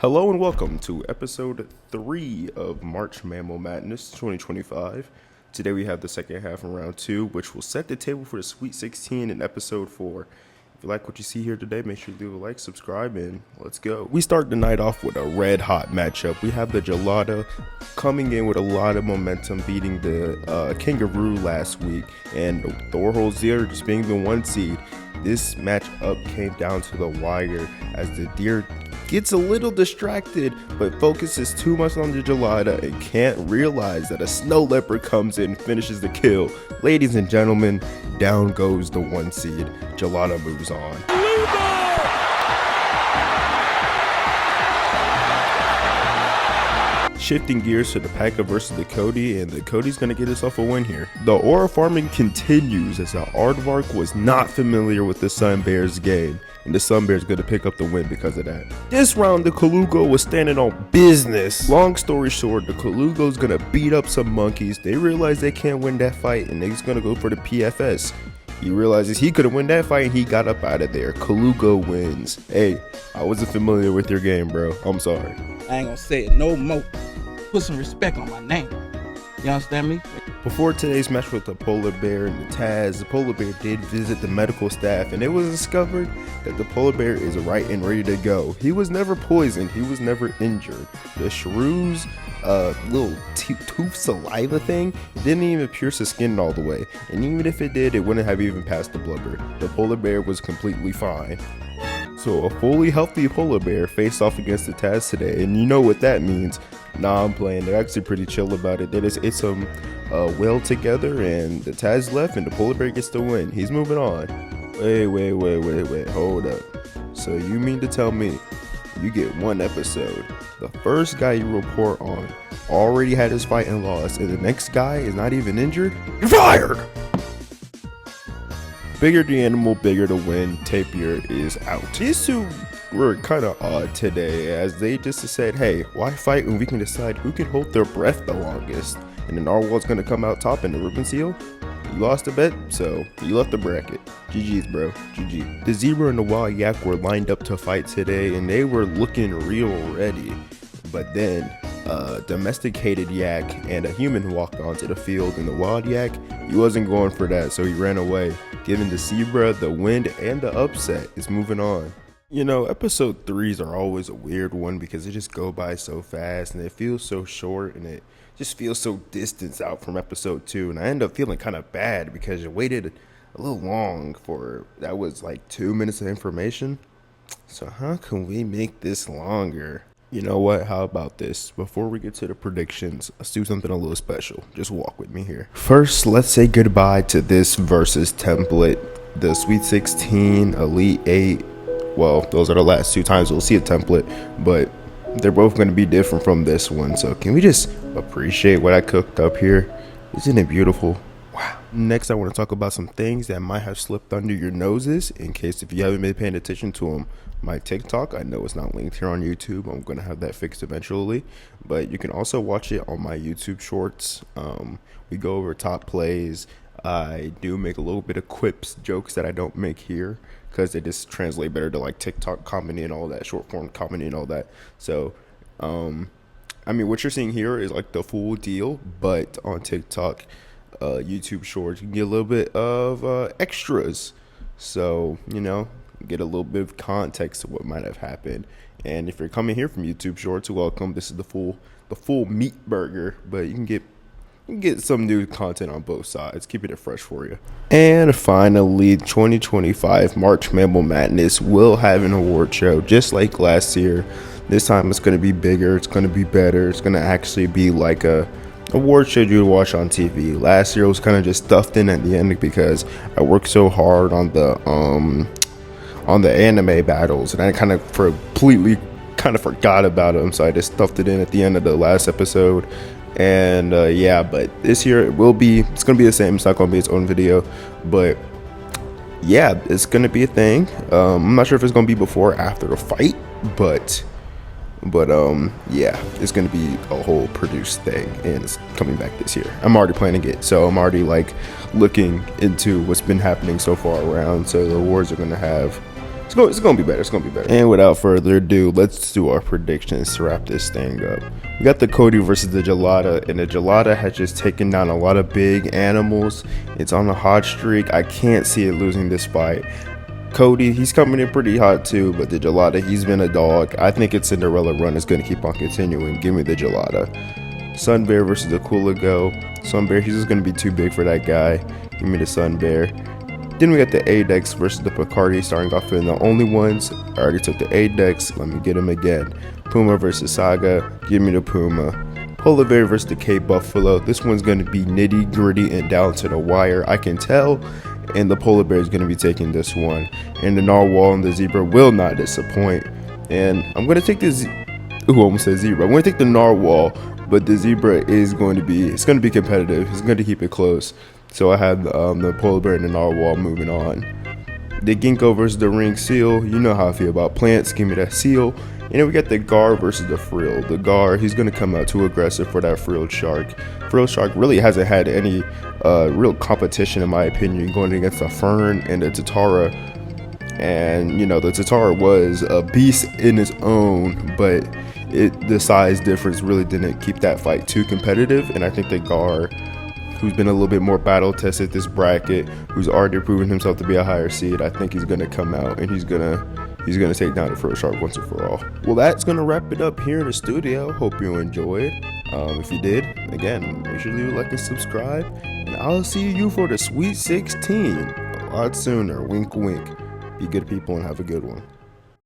Hello and welcome to episode 3 of March Mammal Madness 2025. Today we have the second half of round 2, which will set the table for the Sweet 16 in episode 4. If you like what you see here today, make sure you leave a like, subscribe, and let's go. We start the night off with a red hot matchup. We have the Gelada coming in with a lot of momentum, beating the Kangaroo last week, and the Warhol Deer just being the 1 seed. This matchup came down to the wire as the Deer gets a little distracted, but focuses too much on the Gelada and can't realize that a snow leopard comes in and finishes the kill. Ladies and gentlemen, down goes the 1 seed. Gelada moves on. Shifting gears to the Paka versus the Cody, and the Cody's gonna get himself a win here. The aura farming continues as the Aardvark was not familiar with the Sun Bears game, and the Sun Bears gonna pick up the win because of that. This round, the Kalugo was standing on business. Long story short, the Kalugo's gonna beat up some monkeys. They realize they can't win that fight, and they're just gonna go for the PFS. He realizes he couldn't win that fight, and he got up out of there. Kalugo wins. Hey, I wasn't familiar with your game, bro. I'm sorry. I ain't gonna say it no more. Put some respect on my name. You understand me? Before today's match with the polar bear and the Taz, the polar bear did visit the medical staff, and it was discovered that the polar bear is right and ready to go. He was never poisoned, he was never injured. The shrew's little tooth saliva thing, it didn't even pierce his skin all the way, and even if it did, it wouldn't have even passed the blubber. The polar bear was completely fine. So a fully healthy polar bear faced off against the Taz today, and you know what that means. Nah, I'm playing. They're actually pretty chill about it. They just ate some well together, and the Taz left, and the polar bear gets the win. He's moving on. Wait. Hold up. So you mean to tell me you get 1 episode? The first guy you report on already had his fight and lost, and the next guy is not even injured? You're fired! Bigger the animal, bigger the win. Tapir is out. These two were kind of odd today, as they just said, hey, why fight when we can decide who can hold their breath the longest? And the narwhal's gonna come out top in the ribbon seal. You lost a bet, so you left the bracket. GG's, bro. GG. The zebra and the wild yak were lined up to fight today, and they were looking real ready. But then domesticated yak and a human walked onto the field, and the wild yak, he wasn't going for that, so he ran away, giving the zebra the win and the upset. Is moving on. You know, episode 3s are always a weird one because they just go by so fast and it feels so short, and it just feels so distant out from episode 2, and I end up feeling kind of bad because you waited a little long for, that was like 2 minutes of information. So how can we make this longer? You know what, how about this? Before we get to the predictions, let's do something a little special. Just walk with me here. First, let's say goodbye to this versus template. The Sweet 16, Elite 8, well, those are the last 2 times we'll see a template, but they're both going to be different from this one. So can we just appreciate what I cooked up here? Isn't it beautiful? Wow. Next, I want to talk about some things that might have slipped under your noses, in case if you haven't been paying attention to them. My TikTok, I know it's not linked here on YouTube. I'm going to have that fixed eventually, but you can also watch it on my YouTube shorts. We go over top plays. I do make a little bit of quips, jokes that I don't make here, because they just translate better to like TikTok comedy and all that, short form comedy and all that. So, I mean, what you're seeing here is like the full deal, but on TikTok, YouTube shorts, you can get a little bit of extras. So, you know, get a little bit of context of what might have happened. And if you're coming here from YouTube shorts, welcome. This is the full meat burger, but you can get some new content on both sides, keeping it fresh for you. And finally, 2025 March Mammal Madness will have an award show just like last year. This time it's going to be bigger, it's going to be better, it's going to actually be like a award show you would watch on TV. Last year was kind of just stuffed in at the end because I worked so hard on the anime battles, and I kind of completely forgot about them, so I just stuffed it in at the end of the last episode. And yeah, but this year it's gonna be the same. It's not gonna be its own video, but yeah, it's gonna be a thing. I'm not sure if it's gonna be before or after the fight, but yeah, it's gonna be a whole produced thing, and it's coming back this year. I'm already planning it, so I'm already like looking into what's been happening so far around. So the awards are gonna have It's gonna be better. It's gonna be better. And without further ado, let's do our predictions to wrap this thing up. We got the Cody versus the Gelada, and the Gelada has just taken down a lot of big animals. It's on a hot streak. I can't see it losing this fight. Cody, he's coming in pretty hot too, but the Gelada, he's been a dog. I think its Cinderella run is going to keep on continuing. Give me the Gelada. Sun Bear versus the Cooligo. Sun Bear, he's just going to be too big for that guy. Give me the Sun Bear. Then we got the Adex versus the Picardi, starting off in the only ones. I already took the Adex. Let me get him again. Puma versus Saga. Give me the Puma. Polar Bear versus the Cape Buffalo. This one's going to be nitty gritty and down to the wire. I can tell. And the Polar Bear is going to be taking this one. And the Narwhal and the Zebra will not disappoint. And I'm going to take this. Ooh, I almost said Zebra. I'm going to take the Narwhal, but the Zebra is going to be. It's going to be competitive. It's going to keep it close. So I have the Polar Bear and the Narwhal moving on. The Ginkgo versus the Ring Seal. You know how I feel about plants. Give me that seal. And then we got the Gar versus the Frill. The Gar, he's going to come out too aggressive for that frilled shark. Frilled shark really hasn't had any real competition, in my opinion, going against the Fern and the Tatara. And, you know, the Tatara was a beast in its own, but the size difference really didn't keep that fight too competitive. And I think the Gar, who's been a little bit more battle tested this bracket, who's already proven himself to be a higher seed, I think he's going to come out and he's going to take down the Frill Shark once and for all. Well, that's going to wrap it up here in the studio. Hope you enjoyed. If you did, again, make sure to leave a like and subscribe. And I'll see you for the Sweet 16 a lot sooner. Wink, wink. Be good people and have a good one.